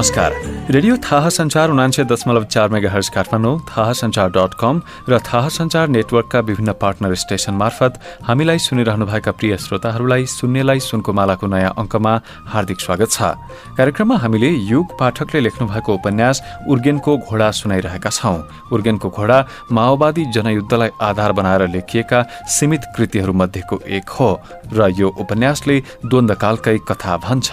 नमस्कार। रेडियो थाहा संचार 99.4 मेगाहर्ज काठमाडौँ, थाहासंचार.com र थाहा संचार नेटवर्कका विभिन्न पार्टनर स्टेशन मार्फत हामीलाई सुनिरहनुभएका प्रिय श्रोताहरूलाई सुन्नेलाई सुनको मालाको नयाँ अङ्कमा हार्दिक स्वागत छ। कार्यक्रममा हामीले युग पाठकले लेख्नुभएको उपन्यास उर्गेनको घोडा सुनाइरहेका छौं। उर्गेनको घोडा माओवादी जनयुद्धलाई आधार बनाएर लेखिएका सीमित कृतिहरूमध्येको एक हो र यो उपन्यासले द्वन्द्वकालकै कथा भन्छ।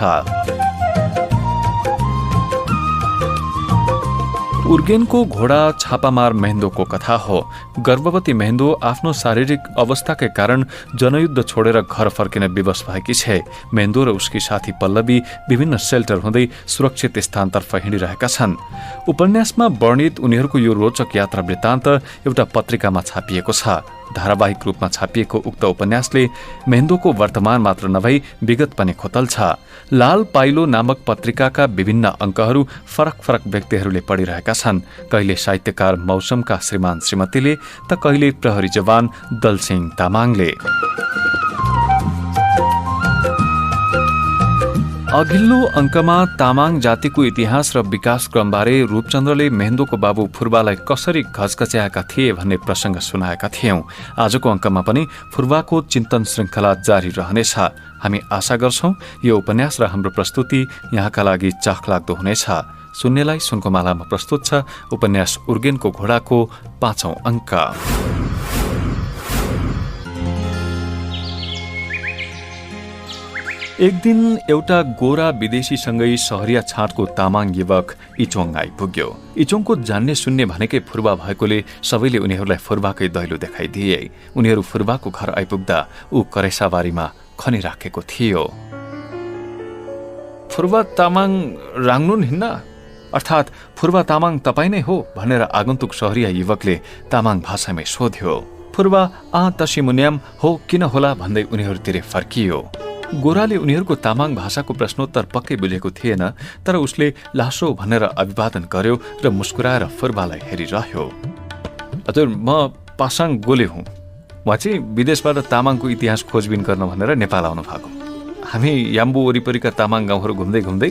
उर्गेनको घोडा छापामार मेहेन्दोको कथा हो। गर्भवती मेहेन्दो आफ्नो शारीरिक अवस्थाकै कारण जनयुद्ध छोडेर घर फर्किन विवश भएकी छे। मेहेन्दो र उसकी साथी पल्लवी विभिन्न सेल्टर हुँदै सुरक्षित स्थानतर्फ हिँडिरहेका छन्। उपन्यासमा वर्णित उनीहरूको यो रोचक यात्रा वृत्तान्त एउटा पत्रिकामा छापिएको छ। धारावाहिक रूपमा छापिएको उक्त उपन्यासले मेहेन्दोको वर्तमान मात्र नभई विगत पनि खोतल्छ। लाल पाइलो नामक पत्रिकाका विभिन्न अङ्कहरू फरक फरक व्यक्तिहरूले पढिरहेका छन्। कहिले साहित्यकार मौसमका श्रीमान श्रीमतीले त कहिले प्रहरी जवान दलसिंह तामाङले। अघिल्लो अङ्कमा तामाङ जातिको इतिहास र विकास क्रमबारे रूपचन्द्रले मेहेन्दोको बाबु फुर्बालाई कसरी घचघच्याएका थिए भन्ने प्रसङ्ग सुनाएका थियौं। आजको अङ्कमा पनि फुर्बाको चिन्तन श्रृङ्खला जारी रहनेछ। हामी आशा गर्छौं यो उपन्यास र हाम्रो प्रस्तुति यहाँका लागि चाखलाग्दो हुनेछ। सुन्नेलाई सुनको मालामा प्रस्तुत छ उपन्यास उर्गेनको घोडाको 5औं अङ्क। एक दिन एउटा गोरा विदेशीसँगै सहरिया छाँटको तामाङ युवक इचोङ आइपुग्यो। इचोङको जान्ने सुन्ने भनेकै फुर्बा भएकोले सबैले उनीहरूलाई फुर्बाकै दैलो देखाइदिए। उनीहरू फुर्बाको घर आइपुग्दा ऊ करेसाबारीमा खनिराखेको थियो। फुर्बा तामाङ राङ्नुन हिन्न, अर्थात् फुर्बा तामाङ तपाईँ नै हो भनेर आगन्तुक सहरिया युवकले तामाङ भाषामै सोध्यो। फुर्बा तसी मुन्याम हो किन होला भन्दै उनीहरूतिर फर्कियो। गोराले उनीहरूको तामाङ भाषाको प्रश्नोत्तर पक्कै बुझेको थिएन, तर उसले लासो भनेर अभिवादन गर्यो र मुस्कुराएर फुर्बालाई हेरिरह्यो। हजुर, म पासाङ गोले हुँ। उहाँ चाहिँ विदेशबाट तामाङको इतिहास खोजबिन गर्न भनेर नेपाल आउनु भएको। हामी याम्बु वरिपरिका तामाङ गाउँहरू घुम्दै घुम्दै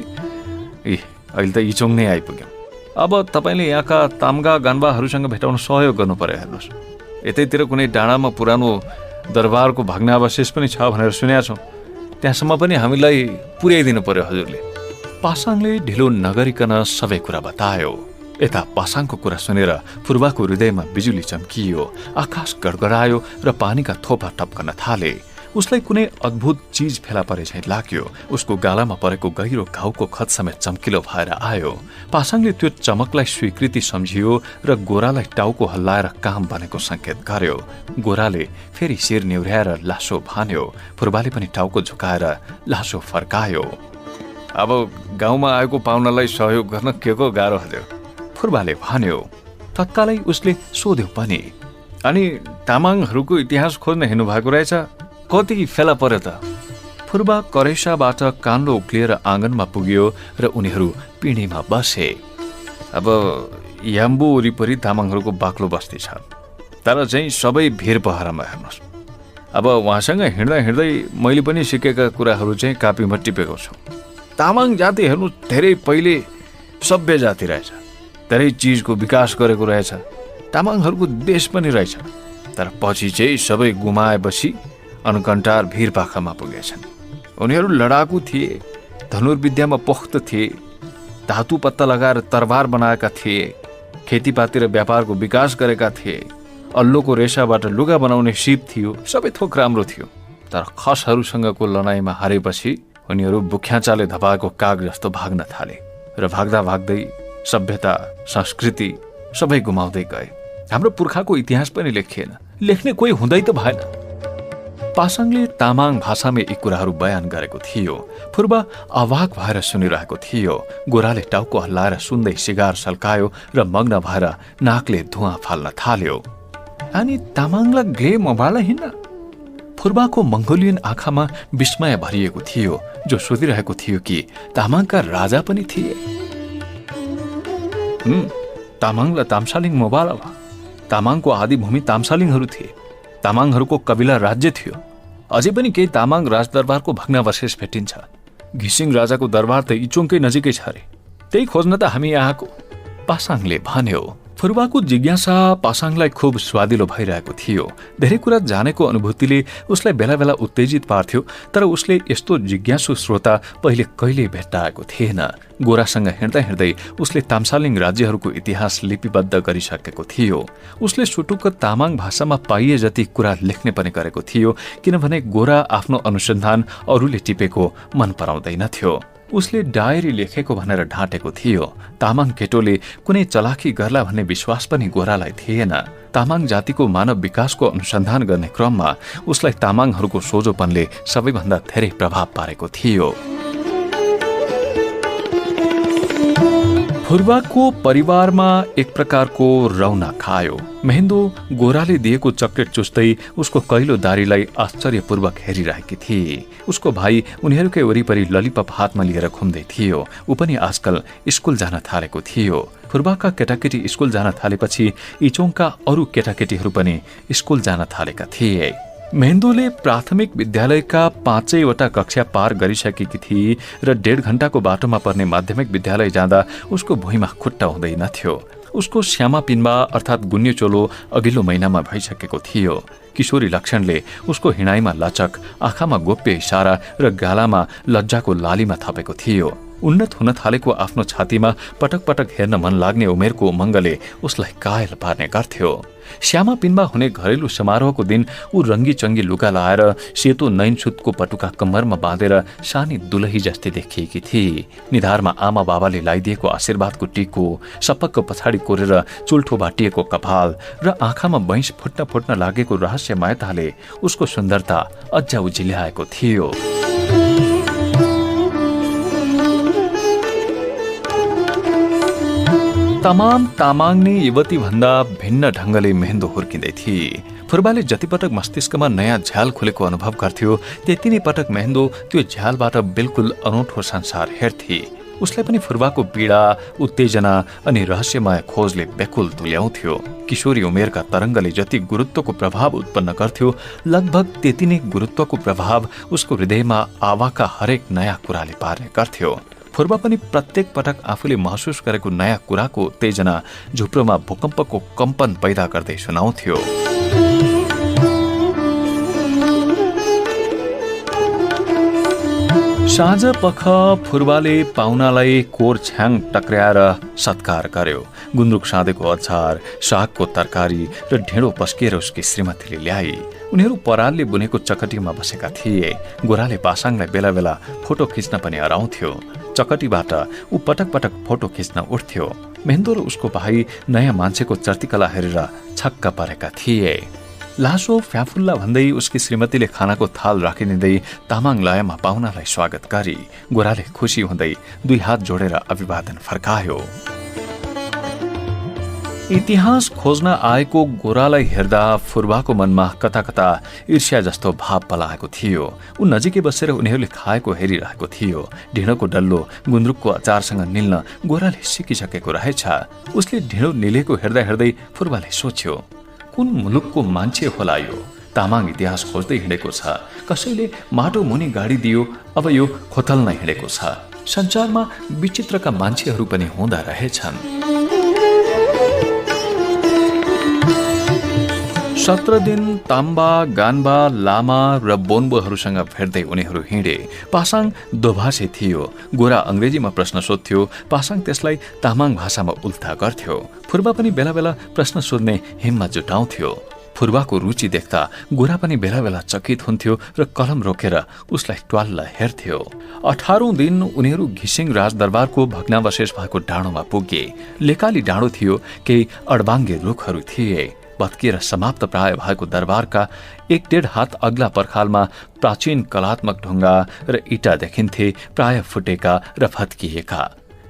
अहिले त इचोङ नै आइपुग्यौँ। अब तपाईँले यहाँका ताम्गा गान्बाहरूसँग भेटाउन सहयोग गर्नु पर्यो। हेर्नुहोस्, यतैतिर कुनै डाँडामा पुरानो दरबारको भग्नावशेष पनि छ भनेर सुनेका छौँ। त्यहाँसम्म पनि हामीलाई पुर्याइदिनु पर्यो हजुरले। पासाङले ढिलो नगरिकन सबै कुरा बतायो। यता पासाङको कुरा सुनेर फुर्बाको हृदयमा बिजुली चम्कियो, आकाश गडगडायो र पानीका थोपा टप्कन थाले। उसलाई कुनै अद्भुत चीज फेला परे झैं लाग्यो। उसको गालामा परेको गहिरो घाउको खत समेत चम्किलो भएर आयो। पासाङले त्यो चमकलाई स्वीकृति सम्झियो र गोरालाई टाउको हल्लाएर काम बनेको संकेत गर्यो। गोराले फेरि शिर निहुर्याएर लासो भन्यो। फुर्बाले पनि टाउको झुकाएर लासो फर्कायो। अब गाउँमा आएको पाहुनालाई सहयोग गर्न के को गाह्रो हजुर, फुर्बाले भन्यो। तत्कालै उसले सोध्यो पनि, अनि तामाङहरूको इतिहास खोज्न हिँड्नु भएको रहेछ, कति फेला पर्यो त? फुर्बा करेसाबाट कान्लो उक्लिएर आँगनमा पुग्यो र उनीहरू पिँढीमा बसे। अब याम्बु वरिपरि तामाङहरूको बाक्लो बस्ती छ, तर चाहिँ सबै भिर पहरामा। हेर्नुहोस्, अब उहाँसँग हिँड्दा हिँड्दै मैले पनि सिकेका कुराहरू चाहिँ कापीमा टिपेको छु। तामाङ जाति हेर्नु धेरै पहिले सभ्य जाति रहेछ, धेरै चिजको विकास गरेको रहेछ। तामाङहरूको देश पनि रहेछ, तर पछि चाहिँ सबै गुमाएपछि अनकन्टार भिर पाखामा पुगेछन्। उनीहरू लडाकु थिए, धनुर्विद्यामा पोख्त थिए, धातु पत्ता लगाएर तरबार बनाएका थिए, खेतीपाती र व्यापारको विकास गरेका थिए। अल्लोको रेसाबाट लुगा बनाउने सिप थियो, सबै थोक राम्रो थियो। तर खसहरूसँगको लडाइँमा हारेपछि उनीहरू बुख्याचाले धपाएको काग जस्तो भाग्न थाले र भाग्दा भाग्दै सभ्यता संस्कृति सबै गुमाउँदै गए। हाम्रो पुर्खाको इतिहास पनि लेखिएन, लेख्ने कोही हुँदै त भएन। पासाङले तामाङ भाषामा यी कुराहरू बयान गरेको थियो। फुर्बा अवाक भएर सुनिरहेको थियो। गोराले टाउको हल्लाएर सुन्दै सिगार सल्कायो र मग्न भएर नाकले धुवाँ फाल्न थाल्यो। अनि तामाङलाई ग्ले मोबाइल हिँड्न? फुर्बाको मङ्गोलियन आँखामा विस्मय भरिएको थियो, जो सोधिरहेको थियो कि तामाङका राजा पनि थिए। तामाङलाई ताम्सालिङ मोबाइल भा। तामाङको आदिभूमि ताम्सालिङहरू थिए। तामाङहरूको कबिला राज्य थियो। अझै पनि केही तामाङ राजदरबारको भग्नावशेष भेटिन्छ। घिसिङ राजाको दरबार त इचोङकै नजिकै छ अरे। त्यही खोज्न त हामी आएको, पासाङले भन्यो। फुर्बाको जिज्ञासा पासाङलाई खूब स्वादिलो भइरहेको थियो। धेरै कुरा जानेको अनुभूतिले उसलाई बेला बेला उत्तेजित पार्थ्यो, तर उसले यस्तो जिज्ञासु श्रोता पहिले कहिल्यै भेट्टाएको थिएन। गोरासँग हिँड्दा हिँड्दै उसले ताम्सालिङ राज्यहरूको इतिहास लिपिबद्ध गरिसकेको थियो। उसले सुटुक्क तामाङ भाषामा पाइए जति कुरा लेख्ने पनि गरेको थियो, किनभने गोरा आफ्नो अनुसन्धान अरूले टिपेको मन पराउँदैनथ्यो। उसले डायरी लेखेको भनेर ढाँटेको थियो। तामाङ केटोले कुनै चलाखी गर्ला भन्ने विश्वास पनि गोरालाई थिएन। तामाङ जातिको मानव विकासको अनुसन्धान गर्ने क्रममा उसलाई तामाङहरूको सोझोपनले सबैभन्दा धेरै प्रभाव पारेको थियो। फुर्बाको परिवारमा एक प्रकारको रौनक आयो। महेन्दो गोराले दिएको चकलेट चुस्दै उसको कैलो दारीलाई आश्चर्यपूर्वक हेरिरहेकी थिए। उसको भाइ उनीहरूकै वरिपरि ललिपप हातमा लिएर घुम्दै थियो। ऊ पनि आजकल स्कुल जान थालेको थियो। फुर्बाका केटाकेटी स्कुल जान थालेपछि इचोङका अरू केटाकेटीहरू पनि स्कुल जान थालेका थिए। महेन्दोले प्राथमिक विद्यालयका 5वटा कक्षा पार गरिसकेकी थिए र 1.5 घण्टाको बाटोमा पर्ने माध्यमिक विद्यालय जाँदा उसको भुइँमा खुट्टा हुँदैनथ्यो। उसको श्यामा पिन्बा अर्थात् गुन्यू चोलो अघिल्लो महिनामा भइसकेको थियो। किशोरी लक्षणले उसको हिँडाइमा लचक, आँखामा गोप्य इशारा र गालामा लज्जाको लालीमा थपेको थियो। उन्नत हुन थालेको आफ्नो छातीमा पटक पटक हेर्न मन लाग्ने उमेरको उमङ्गले उसलाई कायल पार्ने गर्थ्यो। श्यामा पिन्बा हुने घरेलु समारोहको दिन ऊ रङ्गी चङ्गी लुगा लाएर सेतो नैनसुतको पटुका कम्मरमा बाँधेर सानी दुलही जस्तै देखिएकी थिए। निधारमा आमा बाबाले लगाइदिएको आशीर्वादको टिको, सपक्क पछाडि कोरेर चुल्ठो बाटिएको कपाल र आँखामा बैंस फुट्न लागेको रहस्यमयताले उसको सुन्दरता अझ उजिल्याएको थियो। तमाम तामाङनी युवती भन्दा भिन्न ढंगले महेन्दो हुर्किँदै थिए। फुर्बाले जतिपटक मस्तिष्कमा नयाँ झ्याल खुलेको अनुभव गर्थ्यो, त्यति नै पटक महेन्दो त्यो झ्यालबाट बिल्कुल अनौठो संसार हेर्थे। उसलाई पनि फुर्बाको पीडा, उत्तेजना अनि रहस्यमय खोजले व्याकुल तुल्याउँथ्यो। किशोरी उमेरका तरङ्गले जति गुरुत्वको प्रभाव उत्पन्न गर्थ्यो, लगभग त्यति नै गुरुत्वको प्रभाव उसको हृदयमा आवाका हरेक नयाँ कुराले पार्ने गर्थ्यो। फुर्बा पनि प्रत्येक पटक आफूले महसुस गरेको नयाँ कुराको उत्तेजना झुप्रोमा भूकम्पको कम्पन पैदा गर्दै सुनाउँथ्यो। साँझ पख फुर्बाले पाहुनालाई कोर छ्याङ टक्र्याएर सत्कार गर्यो। गुन्द्रुक साँधेको अचार, सागको तरकारी र ढेँडो पस्किएर उसकी श्रीमतीले ल्याए। उनीहरू परालले बुनेको चकटीमा बसेका थिए। गोराले पासाङलाई बेला बेला फोटो खिच्न पनि हराउँथ्यो। चकटीबाट ऊ पटक पटक फोटो खिच्न उठ्थ्यो। महेन्दो र उसको भाइ नयाँ मान्छेको चर्तिकला हेरेर छक्क परेका थिए। लासो फ्याफुल्ला भन्दै उसकी श्रीमतीले खानाको थाल राखिदिँदै तामाङ लयमा पाहुनालाई स्वागत गरी। गोराले खुसी हुँदै 2 हात जोडेर अभिवादन फर्कायो। इतिहास खोज्न आएको गोरालाई हेर्दा फुर्बाको मनमा कता कता ईर्ष्या जस्तो भाव पलाएको थियो। ऊ नजिकै बसेर उनीहरूले खाएको हेरिरहेको थियो। ढिँडोको डल्लो गुन्द्रुकको अचारसँग निल्न गोराले सिकिसकेको रहेछ। उसले ढिँडो निलेको हेर्दा हेर्दै फुर्बाले सोच्यो, कुन मुलुकको मान्छे होला यो? तामाङ इतिहास खोज्दै हिँडेको छ, कसैले माटो मुनि गाडी दियो, अब यो खोतल्न हिँडेको छ। संसारमा विचित्रका मान्छेहरू पनि हुँदा रहेछन्। 17 दिन ताम्बा, गान्बा, लामा र बोन्बोहरूसँग भेट्दै उनीहरू हिँडे। पासाङ दोभाषी थियो। गोरा अंग्रेजीमा प्रश्न सोध्थ्यो, पासाङ त्यसलाई तामाङ भाषामा उल्था गर्थ्यो। फुर्बा पनि बेला बेला प्रश्न सोध्ने हिम्मत जुटाउँथ्यो। फुर्बाको रुचि देख्दा गोरा पनि बेला बेला चकित हुन्थ्यो र कलम रोकेर उसलाई ट्वाल्ल हेर्थ्यो। 18औं दिन उनीहरू घिसिङ राजदरबारको भग्नावशेष भएको डाँडोमा पुगे। लेकाली डाँडो थियो, केही अडबाङ्गे रुखहरू थिए। भत्किएर समाप्त प्राय भएको दरबारका 1.5 हात अग्ला पर्खालमा प्राचीन कलात्मक ढुङ्गा र इटा देखिन्थे, प्राय फुटेका र भत्किएका।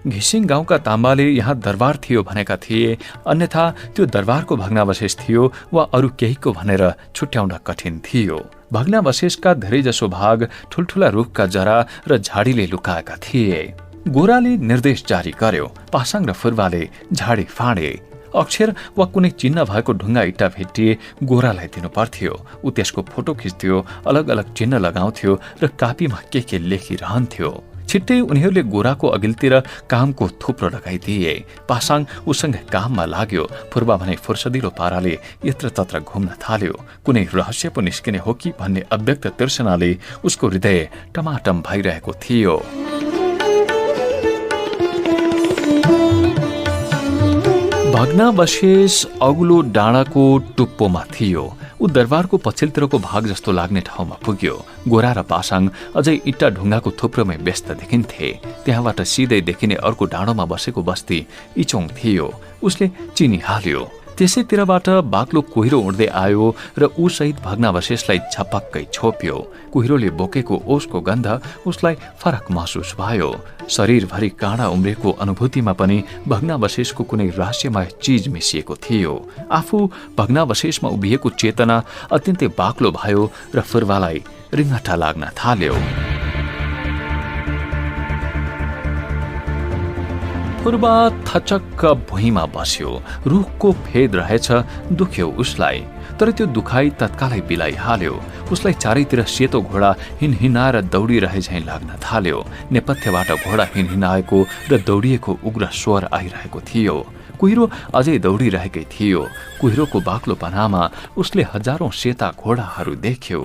घिसिङ गाउँका ताम्बाले यहाँ दरबार थियो भनेका थिए, अन्यथा त्यो दरबारको भग्नावशेष थियो वा अरू केहीको भनेर छुट्याउन कठिन थियो। भग्नावशेषका धेरैजसो भाग ठुल्ठुला रुखका जरा र झाडीले लुकाएका थिए। गोराले निर्देश जारी गर्यो। पासाङ र फुर्बाले झाडी फाँडे। अक्षर वा कुनै चिन्ह भएको ढुङ्गा इट्टा भेटिए गोरालाई दिनु पर्थ्यो। ऊ त्यसको फोटो खिच्थ्यो, अलग अलग चिन्ह लगाउँथ्यो र कापीमा के लेखिरहन्थ्यो। छिट्टै उनीहरूले गोराको अघिल्तिर कामको थुप्रो लगाइदिए। पासाङ उसँग काममा लाग्यो। फुर्बा भने फुर्सदिलो पाराले यत्रतत्र घुम्न थाल्यो। कुनै रहस्य पो निस्किने हो कि भन्ने अव्यक्त तृष्णाले उसको हृदय टमाटम भइरहेको थियो। भग्नावशेष अग्लो डाँडाको टुप्पोमा थियो। ऊ दरबारको पछिल्लोतिरको भाग जस्तो लाग्ने ठाउँमा पुग्यो। गोरा र पासाङ अझै इट्टा ढुङ्गाको थुप्रोमै व्यस्त देखिन्थे। त्यहाँबाट सिधै देखिने अर्को डाँडोमा बसेको बस्ती इचोङ थियो। उसले चिनिहाल्यो। त्यसैतिरबाट बाक्लो कुहिरो उड्दै आयो र ऊ सहित भग्नावशेषलाई छपक्कै छोप्यो। कुहिरोले बोकेको ओसको गन्ध उसलाई फरक महसुस भयो। शरीरभरि काँडा उम्रेको अनुभूतिमा पनि भग्नावशेषको कुनै रहस्यमय चीज मिसिएको थियो। आफू भग्नावशेषमा उभिएको चेतना अत्यन्तै बाक्लो भयो र फुर्बालाई रिङ्गटा लाग्न थाल्यो। फुर्बा थचक्क भुइँमा बस्यो। रुखको फेद रहेछ, दुख्यो उसलाई। तर त्यो दुखाइ तत्कालै बिलाइहाल्यो। उसलाई चारैतिर सेतो घोडा हिनहिनाएर दौडिरहे झैँ लाग्न थाल्यो। नेपथ्यबाट घोडा हिनहिनाएको र दौडिएको उग्र स्वर आइरहेको थियो। कुहिरो अझै दौडिरहेकै थियो। कुहिरोको बाक्लो पनामा उसले हजारौं सेता घोडाहरू देख्यो।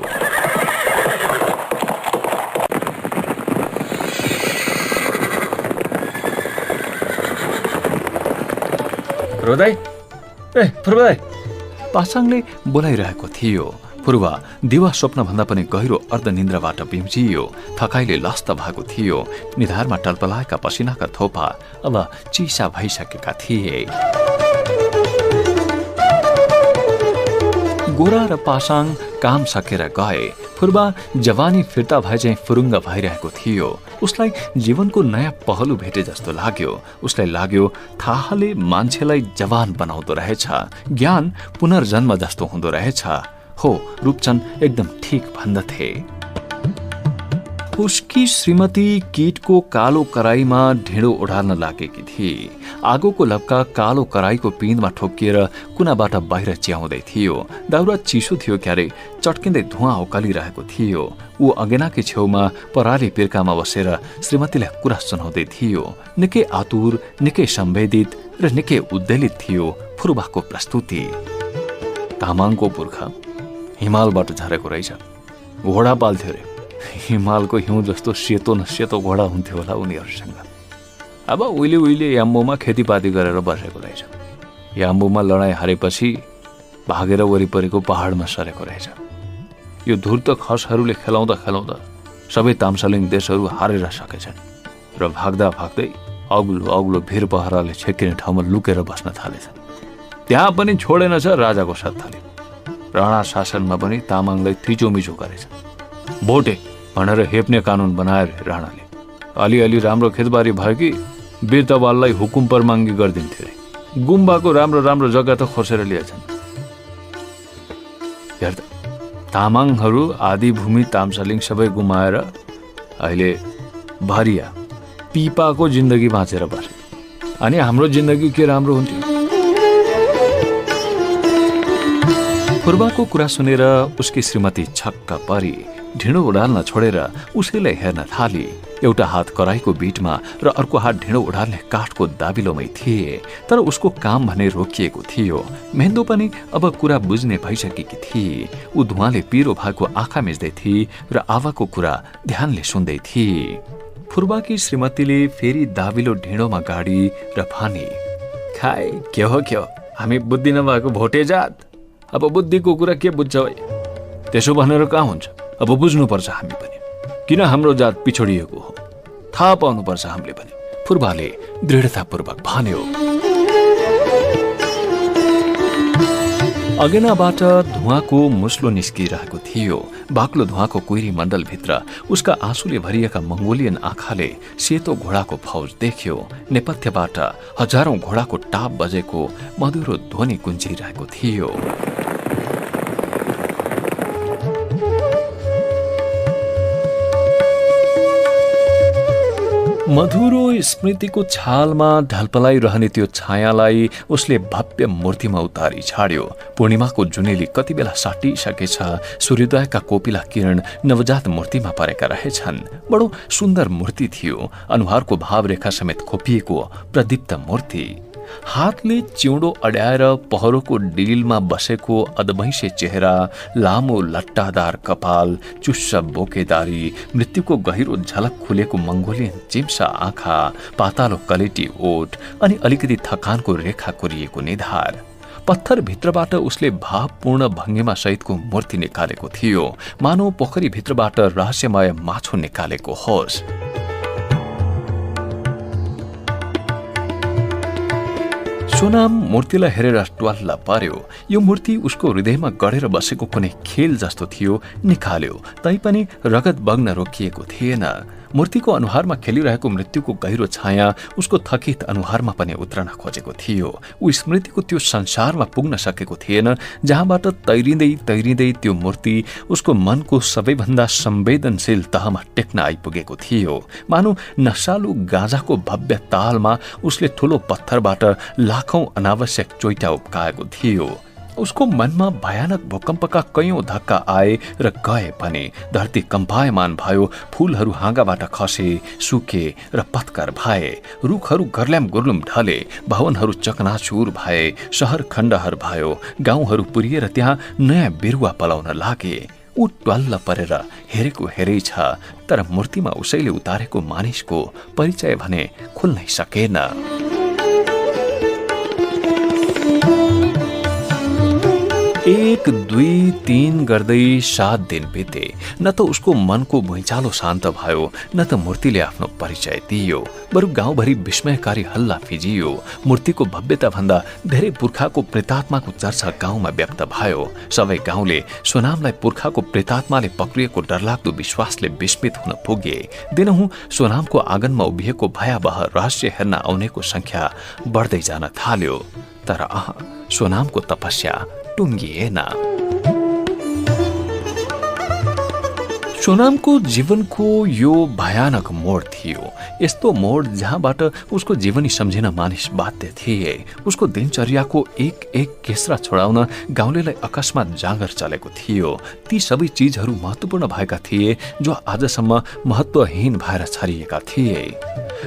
फुर्बा पासाङले बोलाइरहेको थियो। फुर्बा दिवा स्वप्नभन्दा पनि गहिरो अर्धनिन्द्राबाट बिम्जियो। थकाइले लस्त भएको थियो। निधारमा टलपलाएका पसिनाका थोपा अब चिसा भइसकेका थिए। गोरा र पासाङ काम सकेर गए। फुर्बा जवानी फिर्ता भए चाहिँ फुरुङ्ग भइरहेको थियो। उसलाई जीवनको नयाँ पहलु भेटे जस्तो लाग्यो। उसलाई लाग्यो थाहाले मान्छेलाई जवान बनाउँदो रहेछ। ज्ञान पुनर्जन्म जस्तो हुँदो रहेछ। हो, रूपचन्द एकदम ठीक भन्दथे। उसकी श्रीमती कीटको कालो कराईमा ढिँडो उडाल्न लागेकी थिए। आगोको लपका कालो कराईको पिँधमा ठोकिएर कुनाबाट बाहिर च्याउँदै थियो। दाउरा चिसो थियो क्यारे, चट्किँदै धुवाँ उकालिरहेको थियो। ऊ अगेनाकै छेउमा पराली पिर्कामा बसेर श्रीमतीलाई कुरा सुनाउँदै थियो। निकै आतुर, निकै संवेदित र निकै उद्वेलित थियो फुर्बाको प्रस्तुति। तामाङको पुर्खा हिमालबाट झरेको रहेछ। घोडा पाल्थ्यो रे। हिमालको हिउँ जस्तो सेतो न सेतो घोडा हुन्थ्यो होला उनीहरूसँग। अब उहिले याम्बोमा खेतीपाती गरेर बसेको रहेछ। याम्बोमा लडाईँ हारेपछि भागेर वरिपरिको पहाडमा सरेको रहेछ। यो धूर्त खसहरूले खेलाउँदा खेलाउँदा सबै ताम्सालिङ देशहरू हारेर सकेछन् र भाग्दा भाग्दै अग्लो भिर पहराले छेकिने ठाउँमा लुकेर बस्न थालेछन्। त्यहाँ पनि छोडेनछ राजाको सत्ताले। राणा शासनमा पनि तामाङलाई थिचोमिचो गरेछ। भोटे भनेर हेप्ने कानुन बनायो राणाले। अलिअलि राम्रो खेतबारी भयो कि वीरतवाललाई हुकुम परमाङ्गी गरिदिन्थ्यो रे। गुम्बाको राम्रो जग्गा त खोसेर लिएछन्। हेर त, तामाङहरू आदि भूमि ताम्सालिङ सबै गुमाएर अहिले भरिया पिपाको जिन्दगी बाँचेर बसे। अनि हाम्रो जिन्दगी के राम्रो हुन्थ्यो। फुर्बाको कुरा सुनेर उसकी श्रीमती छक्क परी। ढिँडो उडाल्न छोडेर उसैलाई हेर्न थाली। एउटा हात कराईको बीटमा र अर्को हात ढिँडो उडाल्ने काठको दाबिलोमै थिए। तर उसको काम भने रोकिएको थियो। मेहेन्दो पनि अब कुरा बुझ्ने भइसकेकी थिए। ऊ धुवाँले पिरो भएको आँखा मिच्दै थिए र आवाको कुरा ध्यानले सुन्दै थिए। फुर्बाकी श्रीमतीले फेरि दाबिलो ढिँडोमा गाडी र भने, खाए के हो हामी बुद्धि नभएको भोटे जात। अब बुद्धिको कुरा के बुझ्छ है? त्यसो भनेर कहाँ हुन्छ? अब बुझ्नुपर्छ हामी पनि किन हाम्रो जात पिछडिएको हो। थाहा पाउनुपर्छ हामीले पनि, फुर्बाले दृढतापूर्वक भन्यो। अगेनाबाट धुवाँको मुस्लो निस्किरहेको थियो। बाक्लो धुवाँको कुइरी मण्डलभित्र उसका आँसुले भरिएका मंगोलियन आँखाले सेतो घोडाको फौज देख्यो। नेपथ्यबाट हजारौं घोडाको टाप बजेको मधुरो ध्वनि गुन्जिरहेको थियो। मधुरो स्मृतिको छालमा ढलपलाइरहने त्यो छायालाई उसले भव्य मूर्तिमा उतारी छाड्यो। पूर्णिमाको जुनेली कति बेला साटिसकेछ। सूर्योदयका कोपिला किरण नवजात मूर्तिमा परेका रहेछन्। बडो सुन्दर मूर्ति थियो। अनुहारको भावरेखा समेत खोपिएको प्रदीप्त मूर्ति। हातले चिउँडो अड्याएर पहरोको डिलमा बसेको अदभैँसे चेहरा, लामो लट्टादार कपाल, चुस्स बोकेदारी, मृत्युको गहिरो झलक खुलेको मंगोलियन चिम्सा आँखा, पातालो कलेटी ओठ अनि अलिकति थकानको रेखा कोरिएको निधार। पत्थर भित्रबाट उसले भावपूर्ण भङ्गीमा सहितको मूर्ति निकालेको थियो, मानव पोखरी भित्रबाट रहस्यमय माछो निकालेको होस्। सोनाम मूर्तिलाई हेरेर ट्वाल्ल पर्यो। यो मूर्ति उसको हृदयमा गढेर बसेको कुनै खेल जस्तो थियो। निकाल्यो तैपनि रगत बग्न रोकिएको थिएन। मूर्तिको अनुहारमा खेलिरहेको मृत्युको गहिरो छाया उसको थकित अनुहारमा पनि उत्रन खोजेको थियो। ऊ स्मृतिको त्यो संसारमा पुग्न सकेको थिएन जहाँबाट तैरिँदै तैरिँदै त्यो मूर्ति उसको मनको सबैभन्दा संवेदनशील तहमा टेक्न आइपुगेको थियो। मानौ नशालु गाँजाको भव्य तालमा उसले ठूलो पत्थरबाट लाखौं अनावश्यक चोइटा उब्काएको थियो। उसको मनमा भयानक भूकम्पका कैयौं धक्का आए र गए पनि। धरती कम्पायमान भयो। फूलहरू हाँगाबाट खसे, सुके र पत्कर भए। रुखहरू गर्ल्याम गुर्लुम ढले। भवनहरू चकनाचुर भए। शहर खण्डहर भयो। गाउँहरू पुरिएर त्यहाँ नयाँ बिरुवा पलाउन लागे। ऊ ट्वाल्ल परेर हेरेको हेरै छ, तर मूर्तिमा उसैले उतारेको मानिसको परिचय भने खुल्नै सकेन। 1, 2, 3 गर्दै 7 दिन बिते। न त उसको मनको भुइँचालो शान्त भयो, न त मूर्तिले आफ्नो परिचय दियो। बरु गाउँभरि विस्मयकारी हल्ला फिजियो। मूर्तिको भव्यता भन्दा धेरै पुर्खाको प्रेतात्माको चर्चा गाउँमा व्यक्त भयो। सबै गाउँले सोनामलाई पुर्खाको प्रेतात्माले पक्रिएको डरलाग्दो विश्वासले विस्मित हुन पुगे। दिनहुँ सोनामको आँगनमा उभिएको भयावह रहस्य हेर्न आउनेको संख्या बढ्दै जान थाल्यो। तर सोनामको तपस्या टुङ्गिएन। सोनामको जीवनको यो भयानक मोड थियो। यस्तो मोड जहाँबाट उसको जीवनी सम्झिन मानिस बाध्य थिए। उसको दिनचर्याको एक एक केस्रा छोडाउन गाउँलेलाई अकस्मात जाँगर चलेको थियो। ती सबै चीजहरू महत्वपूर्ण भएका थिए जो आजसम्म महत्वहीन भएर छरिएका थिए।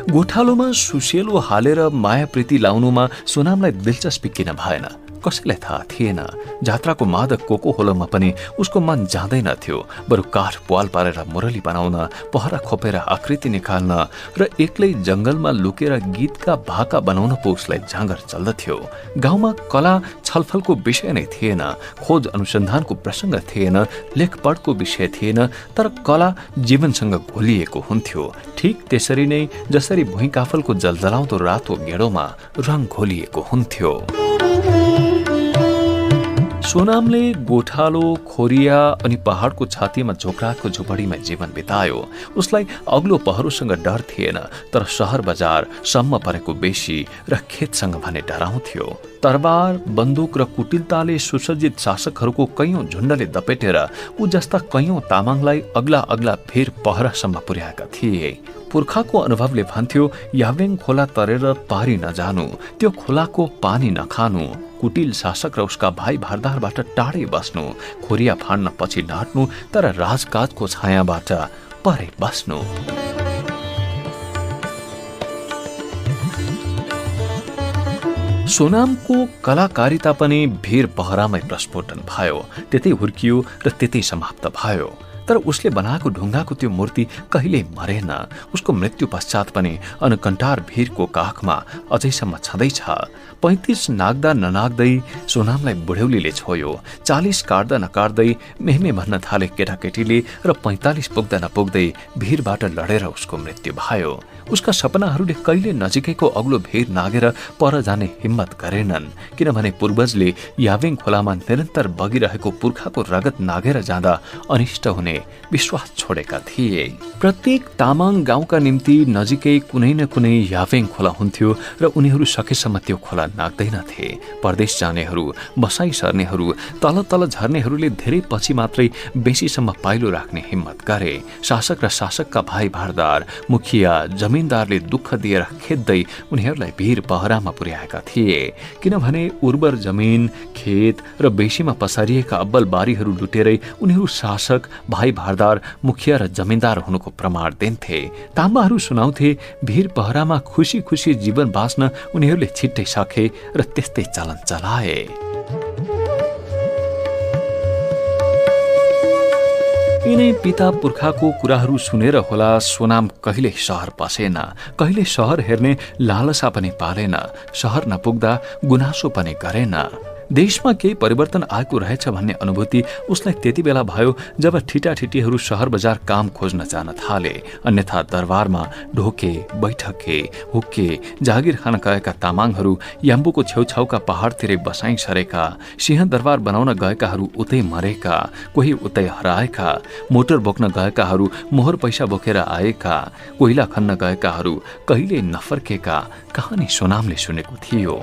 गोठालोमा सुसेलो हालेर माया प्रीति लाउनुमा सोनामलाई दिलचस्पी किन भएन कसैलाई थाहा थिएन। जात्राको मादक कोकोहोलोमा पनि उसको मन जाँदैन थियो। बरु काठ प्वाल पारेर मुरली बनाउन, पहरा खोपेर आकृति निकाल्न र एक्लै जंगलमा लुकेर गीतका भाका बनाउन पो उसलाई जाँगर चल्दथ्यो। गाउँमा कला छलफलको विषय नै थिएन। खोज अनुसन्धानको प्रसङ्ग थिएन। लेखपढको विषय थिएन। तर कला जीवनसँग घोलिएको हुन्थ्यो। ठीक त्यसरी नै जसरी भुइँ काफलको जलजलाउँदो रातो गेडोमा रङ घोलिएको हुन्थ्यो। सोनामले गोठालो, खोरिया अनि पहाडको छातीमा झोक्राको झुपडीमा जीवन बितायो। उसलाई अग्लो पहरोसँग डर थिएन, तर शहर बजार सम्म परेको बेसी र खेतसँग भने डराउँथ्यो। तरबार, बन्दुक र कुटिलताले सुसज्जित शासकहरूको कैयौं झुण्डले दपेटेर ऊ जस्ता कैयौं तामाङलाई अग्ला अग्ला फेर पहरासम्म पुर्याएका थिए। पुर्खाको अनुभवले भन्थ्यो, यावेङ खोला तरेर पारी नजानु, त्यो खोलाको पानी नखानु, कुटिल शासक र उसका भाइ भारदारबाट टाढै बस्नु, खोरिया फाड्न पछि नहट्नु, तर राजकाजको छायाबाट परे बस्नु। सोनामको कलाकारिता पनि भिर पहरामै प्रस्फोटन भयो। त्यतै हुर्कियो र त्यतै समाप्त भयो। तर उसले बनाएको ढुङ्गाको त्यो मूर्ति कहिल्यै मरेन। उसको मृत्यु पश्चात पनि अनकन्टार भिरको काखमा अझैसम्म छँदैछ। 35 नाग्दा ननाग्दै सोनामलाई बुढ्यौलीले छोयो। 40 काट्दा नकाट्दै मेहमे भन्न थाले केटाकेटीले र 45 पुग्दा नपुग्दै भिरबाट लडेर उसको मृत्यु भयो। उसका सपनाहरूले कहिले नजिकैको अग्लो भिर नागेर पर जाने हिम्मत गरेनन्, किनभने पूर्वजले यावेङ खोलामा निरन्तर बगिरहेको पुर्खाको रगत नागेर जाँदा अनिष्ट हुने भन्ने विश्वास छोडेका थिए। प्रत्येक तामाङ गाउँका निम्ति नजिकै कुनै न कुनै याफेङ खोला हुन्थ्यो र उनीहरू सकेसम्म त्यो खोला नाग्दैनथे। परदेश जानेहरू, बसाई सर्नेहरू, तल तल झर्नेहरूले धेरै पछि मात्रै बेसीसम्म पाइलो राख्ने हिम्मत गरे। शासक र शासकका भाइ भारदार, मुखिया, जमिनदारले दुःख दिएर खेद्दै उनीहरूलाई भिर पहरामा पुर्याएका थिए। किनभने उर्वर जमिन, खेत र बेसीमा पसारिएका अब्बल बारीहरू लुटेरै उनीहरू शासक, भाइ भारदार, मुखिया र जमिनदार हुनुको प्रमाण दिन्थे। ताम्बाहरू सुनाउँथे भिर पहरामा खुसी खुसी जीवन बाँच्न उनीहरूले छिट्टै सके र त्यस्तै चलन चलाए। यिनै पिता पुर्खाको कुराहरू सुनेर होला सोनाम कहिले सहर पसेन, कहिले सहर हेर्ने लालसा पनि पालेन, सहर नपुग्दा गुनासो पनि गरेन। देशमा केही परिवर्तन आएको रहेछ भन्ने अनुभूति उसलाई त्यति बेला भयो जब ठिटाठिटीहरू सहर बजार काम खोज्न जान थाले। अन्यथा दरबारमा ढोके, बैठके, हुक्के, जागिर खान गएका तामाङहरू, याम्बुको छेउछाउका पहाडतिरै बसाइँ सरेका, सिंह दरबार बनाउन गएकाहरू उतै मरेका, कोही उतै हराएका, मोटर बोक्न गएकाहरू मोहर पैसा बोकेर आएका, कोइला खन्न गएकाहरू कहिले नफर्केका कहानी सोनामले सुनेको थियो।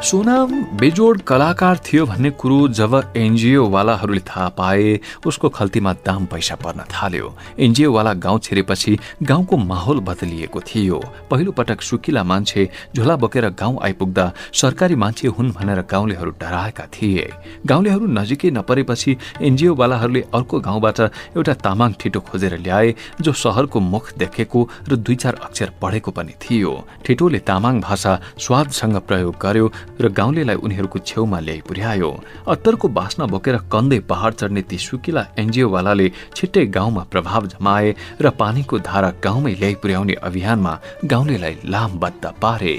सोनाम बेजोड कलाकार थियो भन्ने कुरो जब एनजिओवालाहरूले थाहा पाए उसको खल्तीमा दाम पैसा पर्न थाल्यो। एनजिओवाला गाउँ छिरेपछि गाउँको माहौल बदलिएको थियो। पहिलो पटक सुकिला मान्छे झोला बोकेर गाउँ आइपुग्दा सरकारी मान्छे हुन् भनेर गाउँलेहरू डराएका थिए। गाउँलेहरू नजिकै नपरेपछि एनजिओवालाहरूले अर्को गाउँबाट एउटा तामाङ ठिटो खोजेर ल्याए जो सहरको मुख देखेको र 2-4 अक्षर पढेको पनि थियो। ठिटोले तामाङ भाषा स्वादसँग प्रयोग गर्यो र गाउँलेलाई उनीहरूको छेउमा ल्याइ पुर्यायो। अत्तरको बास्ना बोकेर कन्दै पहाड चढ्ने ती सुकिला एनजिओवालाले छिट्टै गाउँमा प्रभाव जमाए र पानीको धारा गाउँमै ल्याइ पुर्याउने अभियानमा गाउँलेलाई लामबद्ध पारे।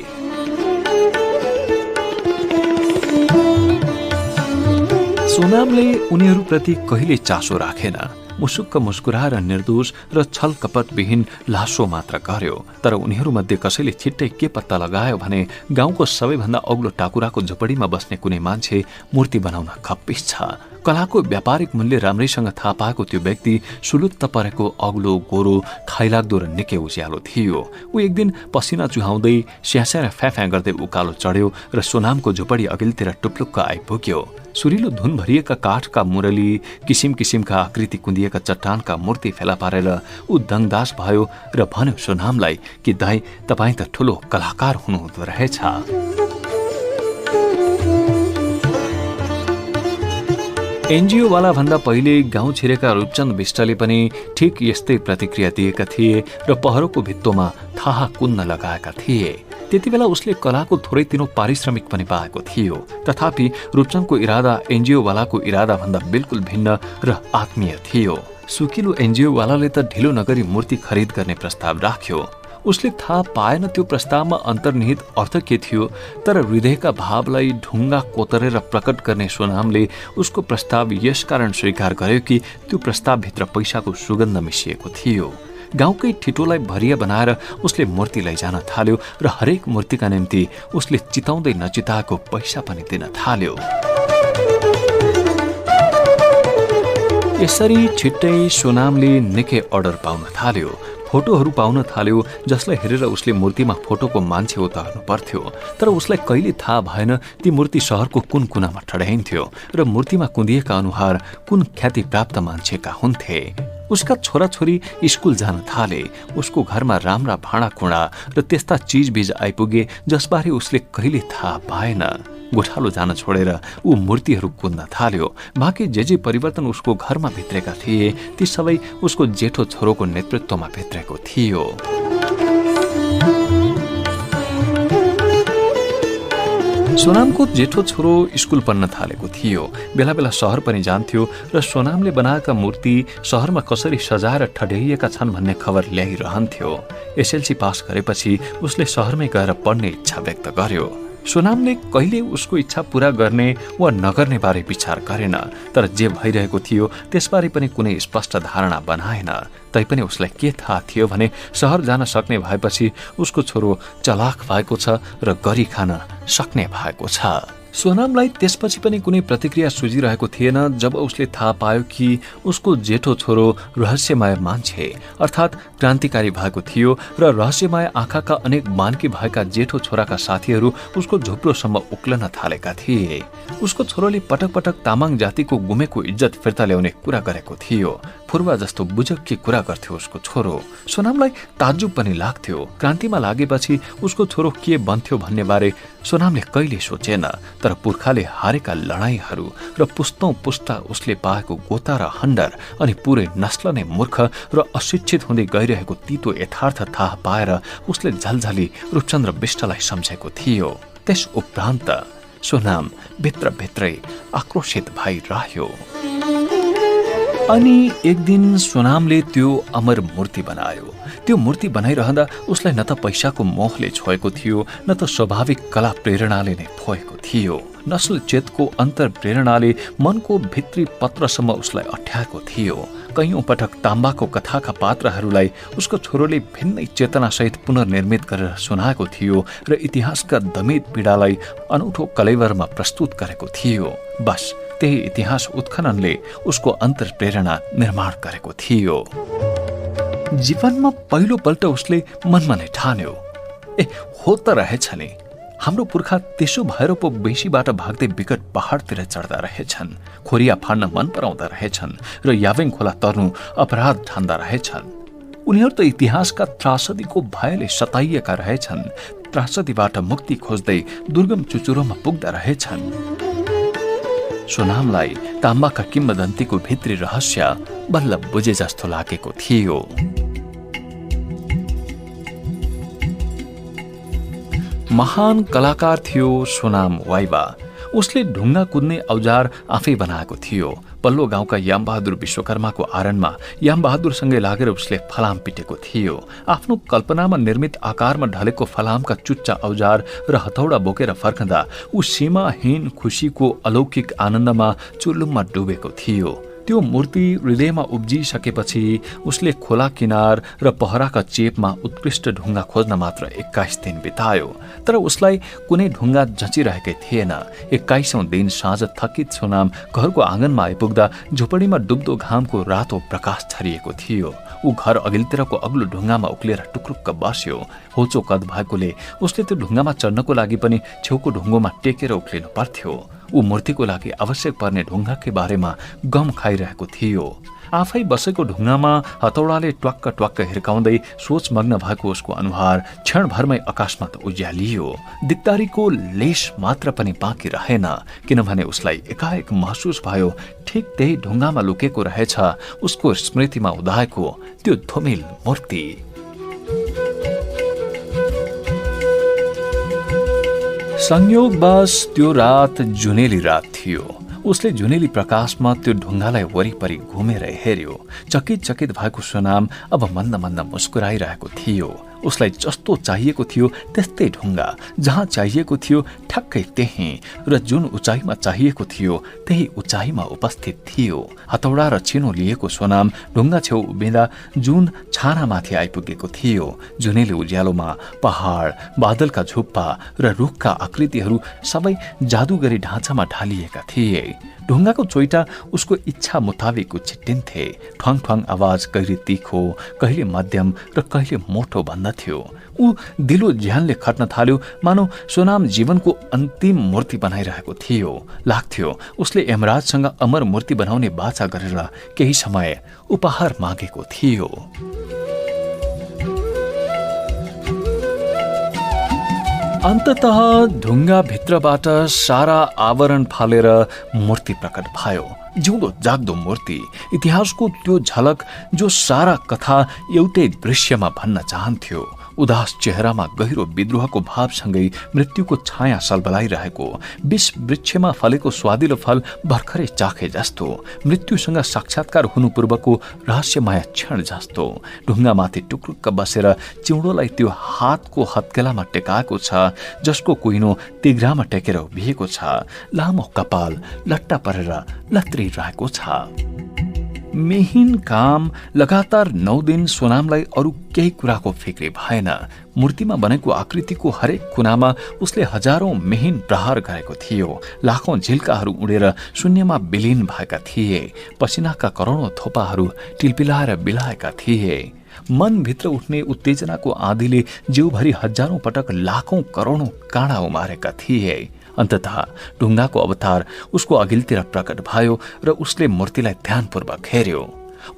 सोनामले उनीहरूप्रति कहिले चासो राखेन। मुसुक्क मुस्कुराएर निर्दोष र छल कपटविहीन लासो मात्र गर्यो। तर उनीहरूमध्ये कसैले छिट्टै के पत्ता लगायो भने गाउँको सबैभन्दा अग्लो टाकुराको झोपडीमा बस्ने कुनै मान्छे मूर्ति बनाउन खप्पिस छ। कलाको व्यापारिक मूल्य राम्रैसँग थाहा पाएको त्यो व्यक्ति सुलुत्त परेको अग्लो, गोरो, खाइलाग्दो र निकै उज्यालो थियो। ऊ एक दिन पसिना चुहाउँदै स्यास्या र फ्याफ्या गर्दै उकालो चढ्यो र सोनामको झोपडी अघिल्तिर टुप्लुक्क आइपुग्यो। सुरिलो धुन भरिएका काठका मुरली, किसिम किसिमका आकृति कुँदिएका चट्टानका मूर्ति फेला पारेर ऊ दङदास भयो र भन्यो सोनामलाई कि दाइ, तपाईँ त ठुलो कलाकार हुनुहुँदो रहेछ। एनजिओवाला भन्दा पहिले गाउँ छिरेका रूपचन्द विष्टले पनि ठिक यस्तै प्रतिक्रिया दिएका थिए र पहरोको भित्तोमा थाहा कुन्न लगाएका थिए। त्यति बेला उसले कलाको थोरै तिनो पारिश्रमिक पनि पाएको थियो। तथापि रूपचन्दको इरादा एनजिओवालाको इरादा भन्दा बिल्कुल भिन्न र आत्मीय थियो। सुकिलो एनजिओवालाले त ढिलो नगरी मूर्ति खरिद गर्ने प्रस्ताव राख्यो। उसले थाहा पाएन त्यो प्रस्तावमा अन्तर्निहित अर्थ के थियो, तर हृदयका भावलाई ढुङ्गा कोतरेर प्रकट गर्ने सोनामले उसको प्रस्ताव यसकारण स्वीकार गर्यो कि त्यो प्रस्तावभित्र पैसाको सुगन्ध मिसिएको थियो। गाउँकै ठिटोलाई भरिया बनाएर उसले मूर्ति लैजान थाल्यो र हरेक मूर्तिका निम्ति उसले चिताउँदै नचिताएको पैसा पनि दिन थाल्यो। यसरी छिट्टै सोनामले निकै अर्डर पाउन थाल्यो। फोटोहरू पाउन थाल्यो जसलाई हेरेर उसले मूर्तिमा फोटोको मान्छे उतार्नु पर्थ्यो। तर उसलाई कहिले थाहा भएन ती मूर्ति सहरको कुन कुनामा ठड्याइन्थ्यो र मूर्तिमा कुँदिएका अनुहार कुन ख्याति प्राप्त मान्छेका हुन्थे। उसका छोराछोरी स्कुल जान थाले। उसको घरमा राम्रा भाँडाकुँडा र त्यस्ता चिजबिज आइपुगे जसबारे उसले कहिले थाहा पाएन। गोठालो जान छोडेर ऊ मूर्तिहरू कुद्न थाल्यो। बाँकी जे परिवर्तन उसको घरमा भित्रेका थिए ती सबै उसको जेठो छोरोको नेतृत्वमा भित्रेको थियो। सोनामको जेठो छोरो स्कुल पढ्न थालेको थियो। बेला बेला सहर पनि जान्थ्यो र सोनामले बनाएका मूर्ति सहरमा कसरी सजाएर ठड्याइएका छन् भन्ने खबर ल्याइरहन्थ्यो। एसएलसी पास गरेपछि उसले सहरमै गएर पढ्ने इच्छा व्यक्त गर्यो। सोनामले कहिले उसको इच्छा पूरा गर्ने वा नगर्ने बारे विचार गरेन, तर जे भइरहेको थियो त्यसबारे पनि कुनै स्पष्ट धारणा बनाएन। तैपनि उसलाई के थाहा थियो भने सहर जान सक्ने भएपछि उसको छोरो चलाक भएको छ र गरी खान सक्ने भएको छ। सोनामलाई त्यसपछि पनि कुनै प्रतिक्रिया सुझिरहेको थिएन जब उसले थाहा पायो कि उसको जेठो छोरो रहस्यमय मान्छे अर्थात् क्रान्तिकारी भएको थियो र रहस्यमय आँखाका अनेक बानकी भएका जेठो छोराका साथीहरू उसको झुप्रोसम्म उक्लन थालेका थिए। उसको छोरोले पटक पटक तामाङ जातिको गुमेको इज्जत फिर्ता ल्याउने कुरा गरेको थियो। पूर्वा जस्तो बुझकी कुरा गर्थ्यो उसको छोरो। सोनामलाई ताज्जुब पनि लाग्थ्यो। क्रान्तिमा लागेपछि उसको छोरो के बन्थ्यो भन्ने बारे सोनामले कहिले सोचेन, तर पुर्खाले हारेका लडाईँहरू र पुस्तौं पुस्ता उसले पाएको गोता र हण्डर अनि पुरै नस्ल नै मूर्ख र अशिक्षित हुँदै गइरहेको तितो यथार्थ थाहा पाएर उसले झलझली रूपचन्द्र बिष्टलाई सम्झेको थियो। त्यस उपरान्त सोनाम भित्रभित्रै आक्रोशित भइरह्यो। अनि एक दिन सोनामले त्यो अमर मूर्ति बनायो। त्यो मूर्ति बनाइरहँदा उसलाई न त पैसाको मोहले छोएको थियो, न त स्वाभाविक कला प्रेरणाले नै फोएको थियो। नस्ल चेतको अन्तर प्रेरणाले मनको भित्री पत्रसम्म उसलाई अठ्याएको थियो। कैयौं पटक ताम्बाको कथाका पात्रहरूलाई उसको छोरोले भिन्नै चेतनासहित पुनर्निर्मित गरेर सुनाएको थियो र इतिहासका दमित पीडालाई अनौठो कलेवरमा प्रस्तुत गरेको थियो। बस त्यही इतिहास उत्खननले उसको अन्तर प्रेरणा निर्माण गरेको थियो। जीवनमा पहिलो पल्ट उसले मनमा नै ठान्यो, हो त रहेछ नि, हाम्रो पुर्खा त्यसो भएर पो बेसीबाट भाग्दै विकट पहाडतिर चढ्दा रहेछन्, खोरिया फाड्न मन पराउँदा रहेछन् र यावेङ खोला तर्नु अपराध ठान्दा रहेछन्। उनीहरू त इतिहासका त्रासदीको भयले सताइएका रहेछन्, त्रासदीबाट मुक्ति खोज्दै दुर्गम चुचुरोमा पुग्दा रहेछन्। सोनामलाई ताम्बाका किम्बदन्तीको भित्री रहस्य बल्ल बुझे जस्तो लागेको थियो। महान कलाकार थियो सोनाम वाइबा। उसले ढुङ्गा कुद्ने औजार आफै बनाएको थियो। पल्लो गाउँका यामबहादुर विश्वकर्माको आरणमा यामबहादुरसँगै लागेर उसले फलाम पिटेको थियो। आफ्नो कल्पनामा निर्मित आकारमा ढलेको फलामका चुच्चा औजार र हथौडा बोकेर फर्कँदा ऊ सीमाहीन खुसीको अलौकिक आनन्दमा चुल्लुममा डुबेको थियो। त्यो मूर्ति हृदयमा उब्जिसकेपछि उसले खोला किनार र पहराका चेपमा उत्कृष्ट ढुङ्गा खोज्न मात्र 21 दिन बितायो। तर उसलाई कुनै ढुङ्गा जचिरहेकै थिएन। 21औं दिन साँझ थकित सोनाम घरको आँगनमा आइपुग्दा झुपडीमा डुब्दो घामको रातो प्रकाश छरिएको थियो। ऊ घर अघिल्तिरको अग्लो ढुङ्गामा उक्लिएर टुक्रुक्क बस्यो। होचो कद भएकोले उसले त्यो ढुङ्गामा चढ्नको लागि पनि छेउको ढुङ्गोमा टेकेर उक्लिनु पर्थ्यो। ऊ मूर्तिको लागि आवश्यक पर्ने ढुङ्गाकै बारेमा गम खाइरहेको थियो। आफै बसेको ढुङ्गामा हतौडाले ट्वाक्क ट्वाक्क हिर्काउँदै सोचमग्न भएको उसको अनुहार क्षणभरमै आकाशमा त उज्यालियो। दिक्दारीको लेश मात्र पनि बाँकी रहेन, किनभने उसलाई एकाएक महसुस भयो ठिक त्यही ढुङ्गामा लुकेको रहेछ उसको स्मृतिमा उदाएको त्यो धुमिल मूर्ति। संयोगवश त्यो रात जुनेली रात थियो। उसले जुनेली प्रकाशमा त्यो ढुङ्गालाई वरिपरि घुमेर हेर्यो। चकित चकित भएको सोनाम अब मन्द मन्द मुस्कुराइरहेको थियो। उसलाई जस्तो चाहिएको थियो त्यस्तै ढुङ्गा, जहाँ चाहिएको थियो ठ्याक्कै त्यही र जुन उचाइमा चाहिएको थियो त्यही उचाइमा उपस्थित थियो। हतौडा र चिनो लिएको सोनाम ढुङ्गा छेउ उभिँदा जुन छानामाथि आइपुगेको थियो। जुनेली उज्यालोमा पहाड, बादलका झुप्पा र रुखका आकृतिहरू सबै जादुगरी ढाँचामा ढालिएका थिए। ढुङ्गाको चोइटा उसको इच्छा मुताबिक उछिट्टिन्थे। ठ्वाङ ठ्वाङ आवाज कहिले तीखो, कहिले मध्यम र कहिले मोटो भन्दथ्यो। ऊ दिलो ज्यानले खट्न थाल्यो, मानौ सोनाम जीवनको अन्तिम मूर्ति बनाइरहेको थियो। लाग्थ्यो उसले यमराजसँग अमर मूर्ति बनाउने बाचा गरेर केही समय उपहार मागेको थियो। अन्ततः ढुङ्गा भित्रबाट सारा आवरण फालेर मूर्ति प्रकट भयो। जिउँदो जाग्दो मूर्ति, इतिहासको त्यो झलक जो सारा कथा एउटै दृश्यमा भन्न चाहन्थ्यो। उदास चेहरामा गहिरो विद्रोहको भावसँगै मृत्युको छाया सलबलाइरहेको, विष वृक्षमा फलेको स्वादिलो फल भर्खरै चाखे जस्तो, मृत्युसँग साक्षात्कार हुनु पूर्वको रहस्यमय क्षण जस्तो। ढुङ्गामाथि टुक्रुक्क बसेर चिउँडोलाई त्यो हातको हत्केलामा टेकाएको छ जसको कुइनो तिघ्रामा टेकेर उभिएको छ। लामो कपाल लट्टा परेर लत्रिरहेको छ। मेहिन काम लगातार 9 दिन सोनामलाई अरू केही कुराको फिक्री भएन। मूर्तिमा बनेको आकृतिको हरेक कुनामा उसले हजारौं मेहिन प्रहार गरेको थियो। लाखौं झिल्काहरू उडेर शून्यमा विलीन भएका थिए। पसिनाका करोडौं थोपाहरू टिलपिलाएर बिलाएका थिए। मनभित्र उठ्ने उत्तेजनाको आँधीले जिउभरि हजारौं पटक लाखौं करोडौं काँडा उमारेका थिए। अन्ततः ढुङ्गाको अवतार उसको अघिल्तिर प्रकट भयो र उसले मूर्तिलाई ध्यानपूर्वक हेर्यो।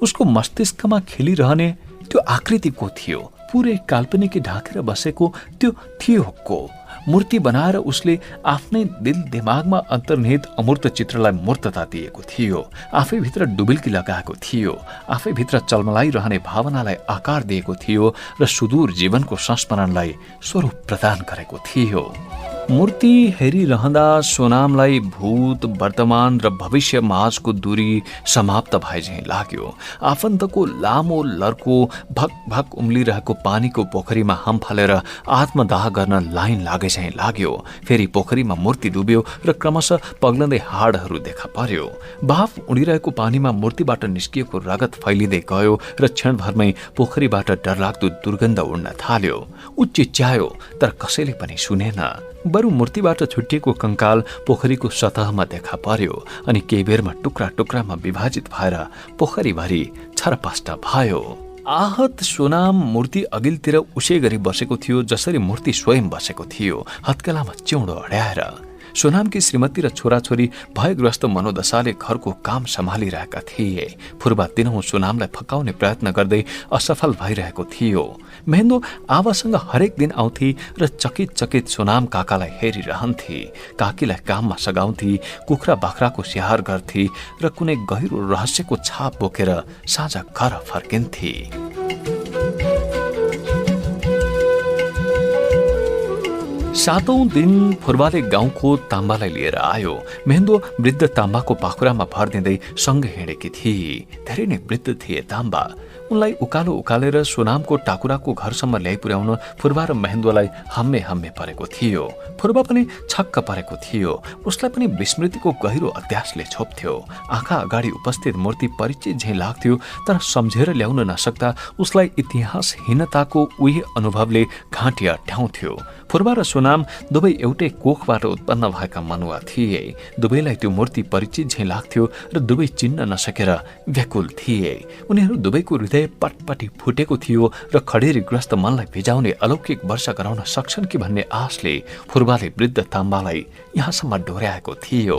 उसको मस्तिष्कमा खेलिरहने त्यो आकृति को थियो? पुरै काल्पनिक ढाकेर बसेको त्यो थियो को? मूर्ति बनाएर उसले आफ्नै दिल दिमागमा अन्तर्निहित अमूर्त चित्रलाई मूर्तता दिएको थियो। आफैभित्र डुबिल्की लगाएको थियो। आफैभित्र चलमलाइरहने भावनालाई आकार दिएको थियो र सुदूर जीवनको संस्मरणलाई स्वरूप प्रदान गरेको थियो। मूर्ति हेरिरहँदा सोनामलाई भूत, वर्तमान र भविष्य माझको दूरी समाप्त भए झैं लाग्यो। आफन्तको लामो लर्को भक भक उम्लिरहेको पानीको पोखरीमा हम फालेर आत्मदाह गर्न लाइन लागे झैं लाग्यो। फेरि पोखरीमा मूर्ति डुब्यो र क्रमशः पग्लँदै हाडहरू देखा पर्यो। बाफ उडिरहेको पानीमा मूर्तिबाट निस्किएको रगत फैलिँदै गयो र क्षणभरमै पोखरीबाट डरलाग्दो दुर्गन्ध उड्न थाल्यो। ऊ चिच्यायो तर कसैले पनि सुनेन। बरु मूर्तिबाट छुट्टिएको कंकाल पोखरीको सतहमा देखा पर्यो अनि केही बेरमा टुक्रा टुक्रामा विभाजित भएर पोखरीभरि छरपष्ट भयो। आहत सोनाम मूर्ति अघिल्तिर उसै गरी बसेको थियो जसरी मूर्ति स्वयं बसेको थियो, हत्केलामा चिउँडो अड्याएर। सोनामकी श्रीमती र छोराछोरी भयग्रस्त मनोदशाले घरको काम सम्हालिरहेका थिए। फुर्बा दिनहुँ सोनामलाई फकाउने प्रयत्न गर्दै असफल भइरहेको थियो। महेन्दो आवासँग हरेक दिन आउँथे र चकित चकित सोनाम काकालाई हेरिरहन्थे। काकीलाई काममा सघाउँथे, कुखुरा बाख्राको स्याहार गर्थे र कुनै गहिरो रहस्यको छाप बोकेर साँझ घर फर्किन्थे। सातौं दिन फुर्बाले गाउँको ताम्बालाई लिएर आयो। महेन्दो वृद्ध ताम्बाको पाखुरामा भर दिँदै सँगै हिँडेकी थिए। धेरै नै वृद्ध थिए ताम्बा। उनलाई उकालो उकालेर सोनामको टाकुराको घरसम्म ल्याइ पुर्याउन फुर्बा र महेन्दोलाई हम्मे हम्मे परेको थियो। फुर्बा पनि छक्क परेको थियो। उसलाई पनि विस्मृतिको गहिरो अध्यासले छोप्थ्यो। आँखा अगाडि उपस्थित मूर्ति परिचित झैं लाग्थ्यो, तर सम्झेर ल्याउन नसक्दा उसलाई इतिहासहीनताको उही अनुभवले घाँटी अट्याउँथ्यो। फुर्बा र सोनाम दुवै एउटै कोखबाट उत्पन्न भएका मनुवा थिए। दुवैलाई त्यो मूर्ति परिचित झैं लाग्थ्यो र दुवै चिन्न नसकेर व्याकुल थिए। उनीहरू दुवैको हृदय पटपटी फुटेको थियो र खडेरीग्रस्त मनलाई भिजाउने अलौकिक वर्षा गराउन सक्छन् कि भन्ने आशले फुर्बाले वृद्ध ताम्बालाई यहाँसम्म डोर्याएको थियो।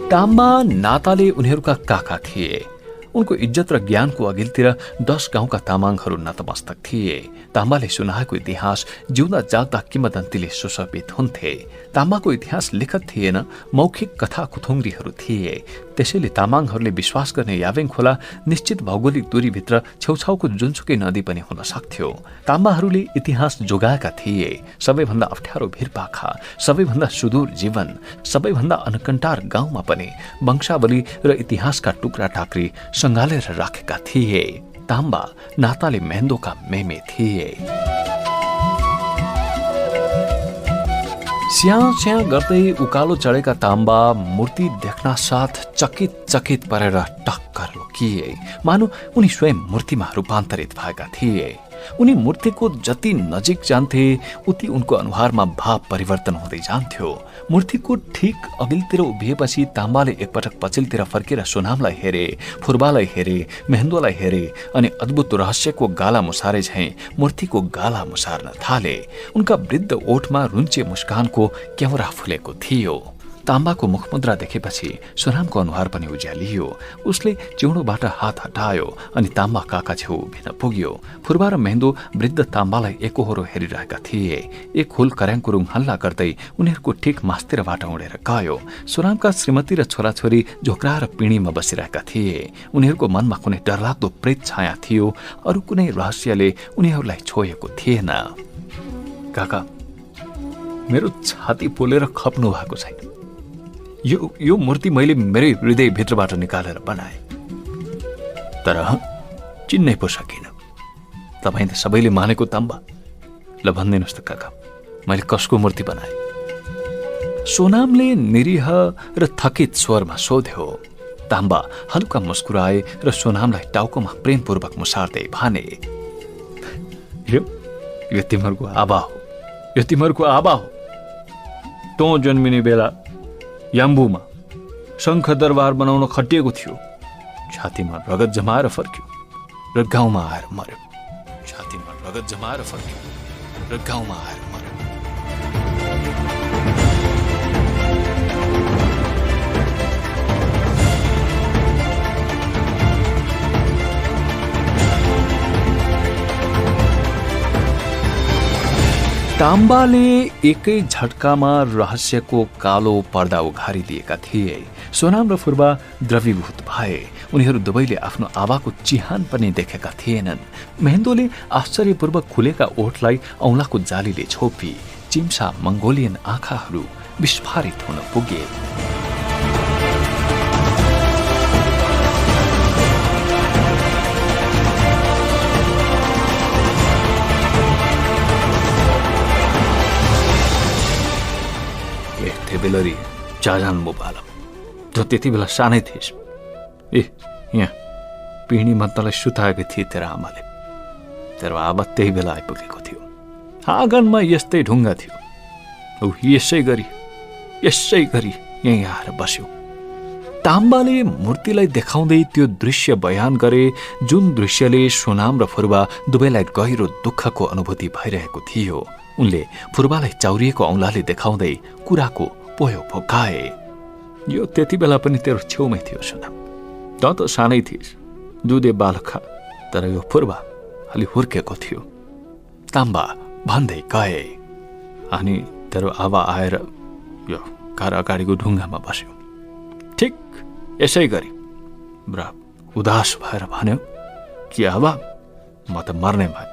ताम्बा नाताले उनीहरूका काका थिए। उनको इज्जत र ज्ञानको अघिल्तिर 10 गाउँका तामाङहरू नतमस्तक थिए। ताम्बाले सुनाएको इतिहास जिउँदा जाग्दा किंवदन्तीले सुशोभित हुन्थे। ताम्बाको इतिहास लिखत थिएन, मौखिक कथा कुथुङ्ग्रीहरू थिए। त्यसैले तामाङहरूले विश्वास गर्ने यावेङ खोला निश्चित भौगोलिक दूरीभित्र छेउछाउको जुनसुकै नदी पनि हुन सक्थ्यो। ताम्बाहरूले इतिहास जोगाएका थिए। सबैभन्दा अप्ठ्यारो भिरपाखा, सबैभन्दा सुदूर जीवन, सबैभन्दा अनकन्टार गाउँमा पनि वंशावली र इतिहासका टुक्रा टाक्री सँगालेर राखेका थिए। ताम्बा नाताले महेन्दोका मेमे थिए। स्याँ गर्दै उकालो चढेका ताम्बा मूर्ति देख्न साथ चकित चकित परेर टक्कर रोकिए। मानो उनी स्वयं मूर्तिमा रूपान्तरित भएका थिए। उनी मूर्तिको जति नजिक जान्थे उति उनको अनुहारमा भाव परिवर्तन हुँदै जान्थ्यो। मूर्तिको ठीक अघिल्तिर उभिएपछि ताम्बाले एकपटक पछिल्तिर फर्केर सोनामलाई हेरे, फुर्बालाई हेरे, महेन्दोलाई हेरे अनि अद्भुत रहस्यको गाला मुसारे झैं मूर्तिको गाला मुसार्न थाले। उनका वृद्ध ओठमा रुन्चे मुस्कानको क्याउरा फुलेको थियो। ताम्बाको मुखमुद्रा देखेपछि सोनामको अनुहार पनि उज्यालियो। उसले चिउँडोबाट हात हटायो अनि ताम्बा काका छेउ उभिन पुग्यो। फुर्बा र महेन्दो वृद्ध ताम्बालाई एकहोरो हेरिरहेका थिए। एक हुल कर्याङकुरुङ हल्ला गर्दै उनीहरूको ठिक मास्तिरबाट उडेर गयो। सोनामका श्रीमती र छोराछोरी झोक्रा र पिँढीमा बसिरहेका थिए। उनीहरूको मनमा कुनै डरलाग्दो प्रेत छाया थियो। अरू कुनै रहस्यले उनीहरूलाई छोएको थिएन। काका, मेरो छाती पोलेर खप्नु भएको छैन। यो मूर्ति मैले मेरै हृदय भित्रबाट निकालेर बनाए, तर चिन्नै पो सकिन। तपाईँ त सबैले मानेको ताम्बा। ल भनिदिनुहोस् त काका, मैले कसको मूर्ति बनाए? सोनामले निरीह र थकित स्वरमा सोध्यो। ताम्बा हल्का मुस्कुराए र सोनामलाई टाउकोमा प्रेमपूर्वक मुसार्दै भने, यो तिमीहरूको आबा हो, यो तिमीहरूको आबा हो। तँ जन्मिने बेला याम्बुमा शङ्ख दरबार बनाउन खटिएको थियो। छातीमा रगत जमाएर फर्क्यो र गाउँमा आएर मर्यो। छातीमा रगत जमाएर फर्क्यो र गाउँमा आएर मर्यो। ताम्बाले एकै झट्कामा रहस्यको कालो पर्दा उघारिदिएका थिए। सोनाम र फुर्बा द्रवीभूत भए। उनीहरू दुवैले आफ्नो आवाको चिहान पनि देखेका थिएनन्। महेन्दोले आश्चर्यपूर्वक खुलेका ओठलाई औंलाको जालीले छोपी। चिम्सा मंगोलियन आँखाहरू विस्फारित हुन पुगे। बेलरी जाजान मोबालम जो त्यति बेला सानै थिइस्। यहाँ पिँढीमा तँलाई सुताएकी थिए तेरा आमाले। तेरो आमा त्यही बेला आइपुगेको थियो। आँगनमा यस्तै ढुङ्गा थियो। ऊ यसै गरी यहीँ आएर बस्यो। ताम्बाले मूर्तिलाई देखाउँदै त्यो दृश्य बयान गरे, जुन दृश्यले सोनाम र फुर्बा दुवैलाई गहिरो दुःखको अनुभूति भइरहेको थियो। उनले फुर्बालाई चाउरिएको औंलाले देखाउँदै कुराको पोयो फोकाए। यो त्यति बेला पनि तेरो छेउमै थियो सोनाम। त सानै थिइस्, दुधे बालखा, तर यो फुर्बा अलि हुर्केको थियो। ताम्बा भन्दै गए। अनि तेरो आवा आएर यो घर अगाडिको ढुङ्गामा बस्यो। ठिक यसै गरी ब्रा उदास भएर भन्यो कि आवा म त मर्ने भए।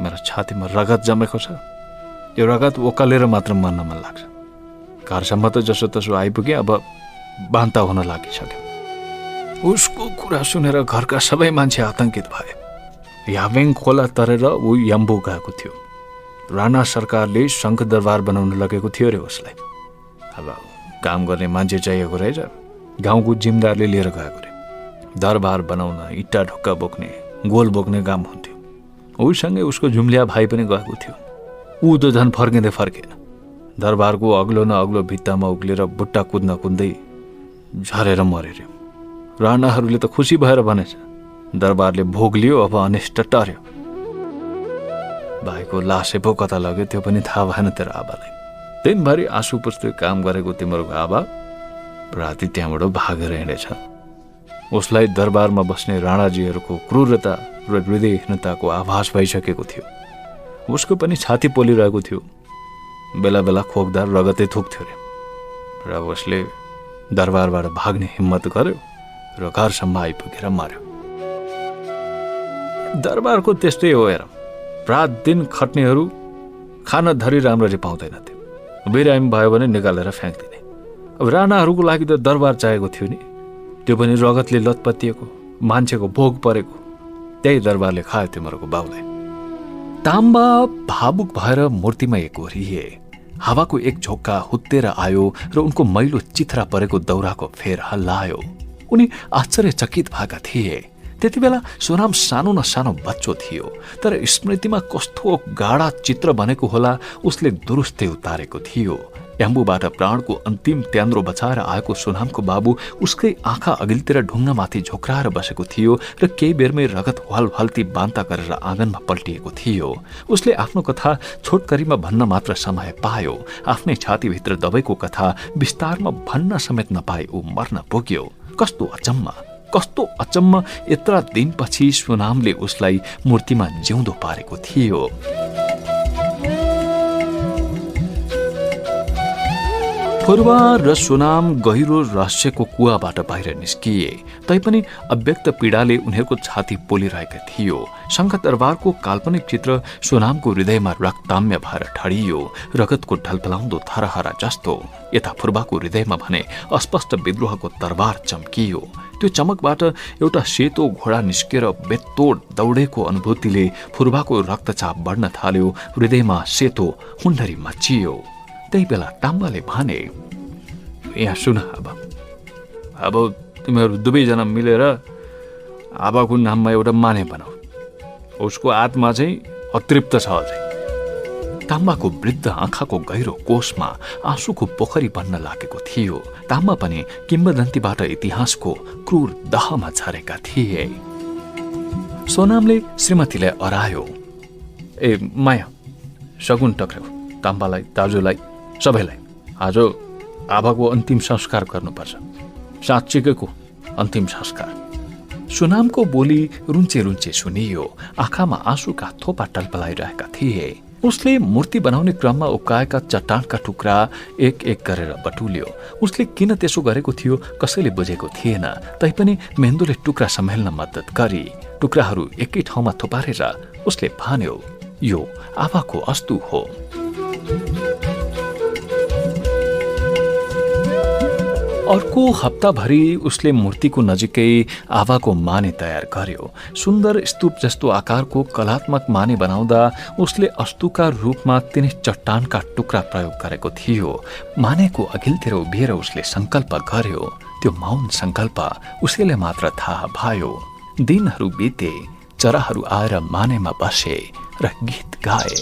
मेरो छातीमा रगत जमेको छ। यो रगत ओकालेर मात्र मर्न मन लाग्छ। घरसम्म त जसो तसो आइपुगे, अब बान्ता हुन लागिसक्यो। उसको कुरा सुनेर घरका सबै मान्छे आतंकित भए। यावेङ खोला तरेर ऊ याम्बु गएको थियो। राणा सरकारले शङ्ख दरबार बनाउन लगेको थियो रे उसलाई। अब काम गर्ने मान्छे चाहिएको रहेछ। गाउँको जिम्दारले लिएर गएको रे। दरबार बनाउन इट्टा ढुक्का बोक्ने, गोल बोक्ने काम हुन्थ्यो। उसँगै उसको जुम्लिया भाइ पनि गएको थियो। ऊ त झन् फर्किँदै फर्केन। दरबारको अग्लो न अग्लो भित्तामा उक्लेर बुट्टा कुद्न कुद्दै झरेर मरे रे। राणाहरूले त खुसी भएर भनेछ, दरबारले भोग लियो, अब अनिष्ट टर्यो। भाइको लासै पो कता लग्यो त्यो पनि थाहा भएन तेरो आबालाई। दिनभरि आँसु पुस्दै काम गरेको तिम्रो आबा राति त्यहाँबाट भागेर हिँडेछ। उसलाई दरबारमा बस्ने राणाजीहरूको क्रूरता र हृदयहीनताको आभास भइसकेको थियो। उसको पनि छाती पोलिरहेको थियो। बेला बेला खोक्दा रगतै थुक्थ्यो रे। र उसले दरबारबाट भाग्ने हिम्मत गर्यो र घरसम्म आइपुगेर मर्यो। दरबारको त्यस्तै हो हेर। रात दिन खट्नेहरू खाना धरी राम्ररी पाउँदैनथ्यो। बिरामी भयो भने निकालेर फ्याँक्दिने। अब राणाहरूको लागि त दरबार चाहिएको थियो नि। त्यो पनि रगतले लतपतिएको, मान्छेको भोग परेको। त्यही दरबारले खायो तिमीहरूको बाउलाई। ताम्बा भावुक भएर मूर्तिमा एकोरिए। हावाको एक झोक्का हुत्तेर आयो र उनको मैलो चिथरा परेको दौराको फेर हल्लायो। उनी आश्चर्यचकित भएका थिए। त्यति बेला सोनाम सानो न सानो बच्चो थियो, तर स्मृतिमा कस्तो गाढा चित्र बनेको होला उसले दुरुस्तै उतारेको थियो। याम्बुबाट प्राणको अन्तिम त्यान्द्रो बचाएर आएको सोनामको बाबु उसकै आँखा अघिल्तिर ढुङ्गामाथि झोक्राएर बसेको थियो र केही बेरमै रगत हलहल्ती बान्ता गरेर आँगनमा पल्टिएको थियो। उसले आफ्नो कथा छोटकरीमा भन्न मात्र समय पायो। आफ्नै छातीभित्र दबेको कथा विस्तारमा भन्न समेत नपाए ऊ मर्न पुग्यो। कस्तो अचम्म यत्रा दिनपछि सोनामले उसलाई मूर्तिमा जिउँदो पारेको थियो। फुर्बा र सोनाम गहिरो रहस्यको कुवाबाट बाहिर निस्किए। तैपनि अव्यक्त पीडाले उनीहरूको छाती पोलिरहेको थियो। शङ्ख दरबारको काल्पनिक चित्र सोनामको हृदयमा रक्ताम्य भएर ठडियो, रगतको ढलफलाउँदो थरहरा जस्तो। यता फुर्बाको हृदयमा भने अस्पष्ट विद्रोहको तरबार चम्कियो। त्यो चमकबाट एउटा सेतो घोडा निस्केर बेतोड दौडेको अनुभूतिले फुर्बाको रक्तचाप बढ्न थाल्यो। हृदयमा सेतो हुन्डरी मचियो। त्यही बेला ताम्बाले भने, यहाँ सुन, अब तिमीहरू दुवैजना मिलेर आबाको नाममा एउटा माने बनाऊ। उसको आत्मा चाहिँ अतृप्त छ अझै। ताम्बाको वृद्ध आँखाको गहिरो कोषमा आँसुको पोखरी बन्न लागेको थियो। ताम्बा पनि किम्बदन्तीबाट इतिहासको क्रूर दहमा झरेका थिए। सोनामले श्रीमतीलाई अरायो, ए माया, सगुन टक्र्याउ, ताम्बालाई, दाजुलाई, सबैलाई आज आबाको अन्तिम संस्कार गर्नुपर्छ, साँच्चीकैको अन्तिम संस्कार। सुनामको बोली रुन्चे रुन्चे सुनियो। आँखामा आँसुका थोपा टलपलाइरहेका थिए। उसले मूर्ति बनाउने क्रममा उकाएका चट्टानका टुक्रा एक एक गरेर बटुल्यो। उसले किन त्यसो गरेको थियो कसैले बुझेको थिएन, तैपनि मेन्दुले टुक्रा सम्हाल्न मद्दत गरी। टुक्राहरू एकै ठाउँमा थुपारेर उसले भन्यो, यो आबाको अस्तु हो। अर्को हप्ताभरि उसले मूर्तिको नजिकै आबाको माने तयार गर्यो। सुन्दर स्तूप जस्तो आकारको कलात्मक माने बनाउँदा उसले अस्तुका रूपमा तिनै चट्टानका टुक्रा प्रयोग गरेको थियो। मानेको अघिल्तिर उभिएर उसले संकल्प गर्यो। त्यो मौन संकल्प उसैले मात्र थाहा भयो। दिनहरू बिते, चराहरू आएर मानेमा बसे र गीत गाए।